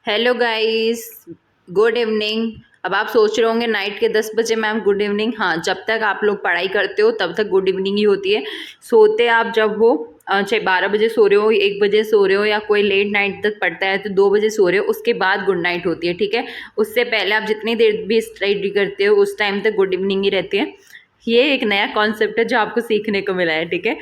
Hello guys, good evening. अब आप सोच रहे होंगे नाइट के 10 बजे मैम गुड इवनिंग। हाँ, जब तक आप लोग पढ़ाई करते हो तब तक गुड इवनिंग ही होती है। सोते आप जब हो, चाहे 12 बजे सो रहे हो, 1 बजे सो रहे हो, या कोई लेट नाइट तक पढ़ता है तो 2 बजे सो रहे हो, उसके बाद गुड नाइट होती है, ठीक है। उससे पहले आप जितनी देर भी स्टडी करते हो उस टाइम तक गुड इवनिंग ही रहती है। ये एक नया कॉन्सेप्ट है जो आपको सीखने को मिला है, ठीक है।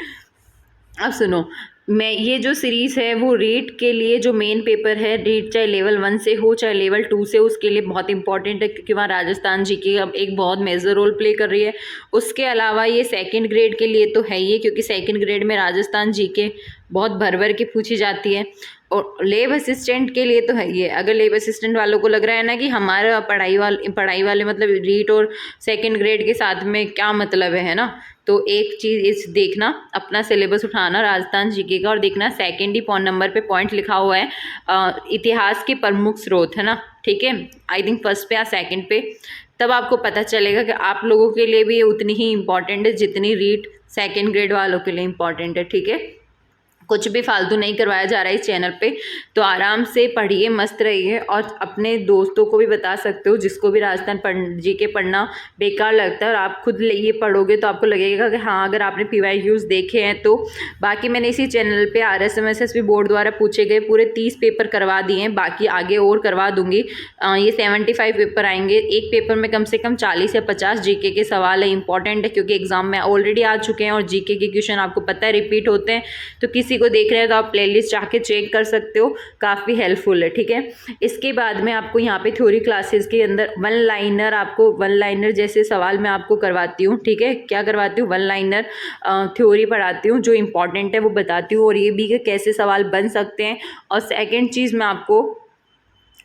अब सुनो, मैं ये जो सीरीज है वो रीट के लिए जो मेन पेपर है, रीट चाहे लेवल 1 से हो चाहे लेवल 2 से, उसके लिए बहुत इंपॉर्टेंट है क्योंकि वहाँ राजस्थान जी की अब एक बहुत मेजर रोल प्ले कर रही है। उसके अलावा ये सेकंड ग्रेड के लिए तो है ही, क्योंकि सेकंड ग्रेड में राजस्थान जी के बहुत भर भर के पूछी जाती है। और लेब असिस्टेंट के लिए तो है ये। अगर लेब असिस्टेंट वालों को लग रहा है ना कि हमारा पढ़ाई वाले मतलब रीट और सेकंड ग्रेड के साथ में क्या मतलब है ना, तो एक चीज़ इस देखना, अपना सिलेबस उठाना राजस्थान जीके का और देखना सेकंड ही नंबर पे पॉइंट लिखा हुआ है इतिहास के प्रमुख स्रोत, है ना, ठीक है। आई थिंक फर्स्ट पे या सेकंड पे, तब आपको पता चलेगा कि आप लोगों के लिए भी ये उतनी ही इम्पॉर्टेंट है जितनी रीट सेकंड ग्रेड वालों के लिए इम्पॉर्टेंट है, ठीक है। कुछ भी फालतू नहीं करवाया जा रहा है इस चैनल पे, तो आराम से पढ़िए, मस्त रहिए और अपने दोस्तों को भी बता सकते हो जिसको भी राजस्थान जीके पढ़ना बेकार लगता है और आप खुद ये पढ़ोगे तो आपको लगेगा कि हाँ, अगर आपने PYQs देखे हैं तो। बाकी मैंने इसी चैनल पे RSMSSB बोर्ड द्वारा पूछे गए पूरे 30 पेपर करवा दिए हैं, बाकी आगे और करवा दूंगी। ये 75 पेपर आएंगे, एक पेपर में कम से कम 40 या 50 जीके के सवाल है, इंपॉर्टेंट है क्योंकि एग्जाम में ऑलरेडी आ चुके हैं और जीके के क्वेश्चन आपको पता है रिपीट होते हैं। तो किसी को देख रहे हैं तो आप प्लेलिस्ट जाके चेक कर सकते हो, काफ़ी हेल्पफुल है, ठीक है। इसके बाद में आपको यहाँ पे थ्योरी क्लासेस के अंदर वन लाइनर जैसे सवाल मैं आपको करवाती हूँ, ठीक है। क्या करवाती हूँ? वन लाइनर थ्योरी पढ़ाती हूँ, जो इंपॉर्टेंट है वो बताती हूँ, और ये भी कि कैसे सवाल बन सकते हैं। और सेकेंड चीज़ मैं आपको,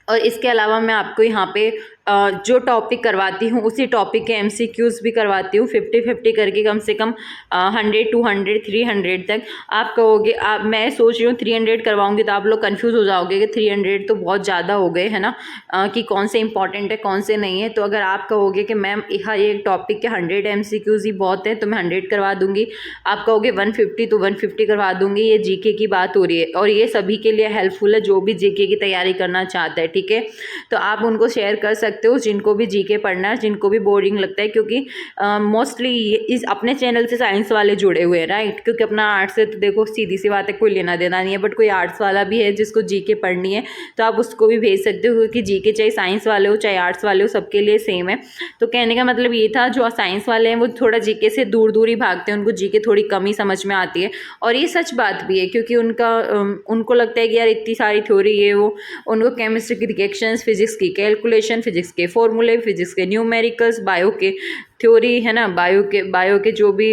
और इसके अलावा मैं आपको यहाँ पे जो टॉपिक करवाती हूँ उसी टॉपिक के MCQs भी करवाती हूँ 50-50 करके, कम से कम 100, 200, 300 तक। आप कहोगे, मैं सोच रही हूँ 300 करवाऊँगी तो आप लोग कंफ्यूज हो जाओगे कि 300 तो बहुत ज़्यादा हो गए, है ना, कि कौन से इंपॉर्टेंट है कौन से नहीं है। तो अगर आप कहोगे कि मैम हर एक टॉपिक के 100 MCQs ही बहुत है तो मैं 100 करवा दूँगी। आप कहोगे 150 तो 150 करवा दूँगी। ये जीके की बात हो रही है और ये सभी के लिए हेल्पफुल है जो भी जीके की तैयारी करना चाहता है, ठीक है। तो आप उनको शेयर कर सकते हो जिनको भी जीके पढ़ना है, जिनको भी बोरिंग लगता है, क्योंकि मोस्टली इस अपने चैनल से साइंस वाले जुड़े हुए हैं, राइट। क्योंकि अपना आर्ट्स से तो देखो सीधी सी बात है, कोई लेना देना नहीं है, बट कोई आर्ट्स वाला भी है जिसको जीके पढ़नी है तो आप उसको भी भेज सकते हो, क्योंकि जीके चाहे साइंस वाले हो चाहे आर्ट्स वाले हो सबके लिए सेम है। तो कहने का मतलब ये था, जो साइंस वाले हैं वो थोड़ा जीके से दूर दूर ही भागते हैं, उनको जीके थोड़ी कम ही समझ में आती है। और ये सच बात भी है, क्योंकि उनको लगता है कि यार इतनी सारी थ्योरी ये वो, उनको केमिस्ट्री की रिएक्शंस, फिजिक्स की कैलकुलेशन, फिजिक्स के फॉर्मूले, फिजिक्स के न्यूमेरिकल्स, बायो के थ्योरी, है ना, बायो के जो भी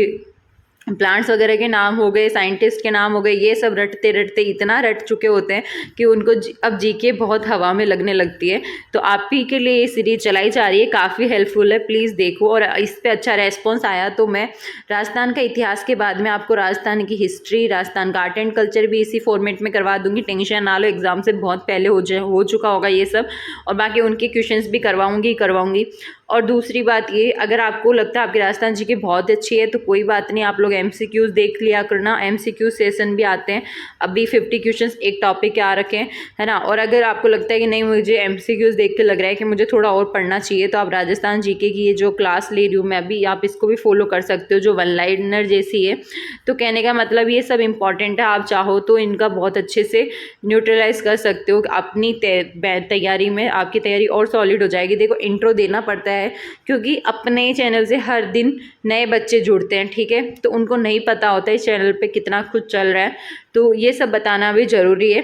प्लांट्स वगैरह के नाम हो गए, साइंटिस्ट के नाम हो गए, ये सब रटते रटते इतना रट चुके होते हैं कि उनको अब जीके बहुत हवा में लगने लगती है। तो आप ही के लिए ये सीरीज चलाई जा रही है, काफ़ी हेल्पफुल है, प्लीज़ देखो। और इस पे अच्छा रेस्पॉन्स आया तो मैं राजस्थान का इतिहास के बाद में आपको राजस्थान की हिस्ट्री, राजस्थान का आर्ट एंड कल्चर भी इसी फॉर्मेट में करवा दूंगी। टेंशन ना लो, एग्जाम से बहुत पहले हो चुका होगा ये सब, और बाकी उनके क्वेश्चंस भी करवाऊंगी। और दूसरी बात ये, अगर आपको लगता है आपकी राजस्थान जी की बहुत अच्छी है तो कोई बात नहीं, आप लोग MCQs देख लिया करना। MCQ सेशन भी आते हैं, अभी 50 क्वेश्चंस एक टॉपिक के आ रखे हैं, है ना। और अगर आपको लगता है कि नहीं मुझे MCQs देख के लग रहा है कि मुझे थोड़ा और पढ़ना चाहिए, तो आप राजस्थान जीके की ये जो क्लास ले रही हूँ मैं अभी, आप इसको भी फॉलो कर सकते हो, जो वन लाइनर जैसी है। तो कहने का मतलब ये सब इंपॉर्टेंट है, आप चाहो तो इनका बहुत अच्छे से न्यूट्रलाइज कर सकते हो अपनी तैयारी में, आपकी तैयारी और सॉलिड हो जाएगी। देखो, इंट्रो देना पड़ता है क्योंकि अपने चैनल से हर दिन नए बच्चे जुड़ते हैं, ठीक है, तो उनको नहीं पता होता है इस चैनल पे कितना कुछ चल रहा है, तो ये सब बताना भी ज़रूरी है,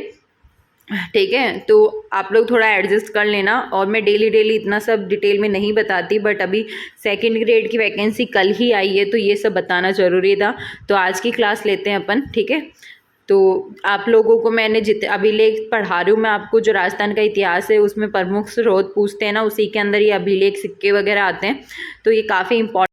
ठीक है। तो आप लोग थोड़ा एडजस्ट कर लेना। और मैं डेली इतना सब डिटेल में नहीं बताती, बट अभी सेकंड ग्रेड की वैकेंसी कल ही आई है तो ये सब बताना ज़रूरी था। तो आज की क्लास लेते हैं अपन, ठीक है। तो आप लोगों को मैंने अभिलेख पढ़ा रही हूँ मैं आपको, जो राजस्थान का इतिहास है उसमें प्रमुख स्रोत पूछते हैं ना, उसी के अंदर ये अभिलेख सिक्के वगैरह आते हैं, तो ये काफ़ी इंपॉर्टेंट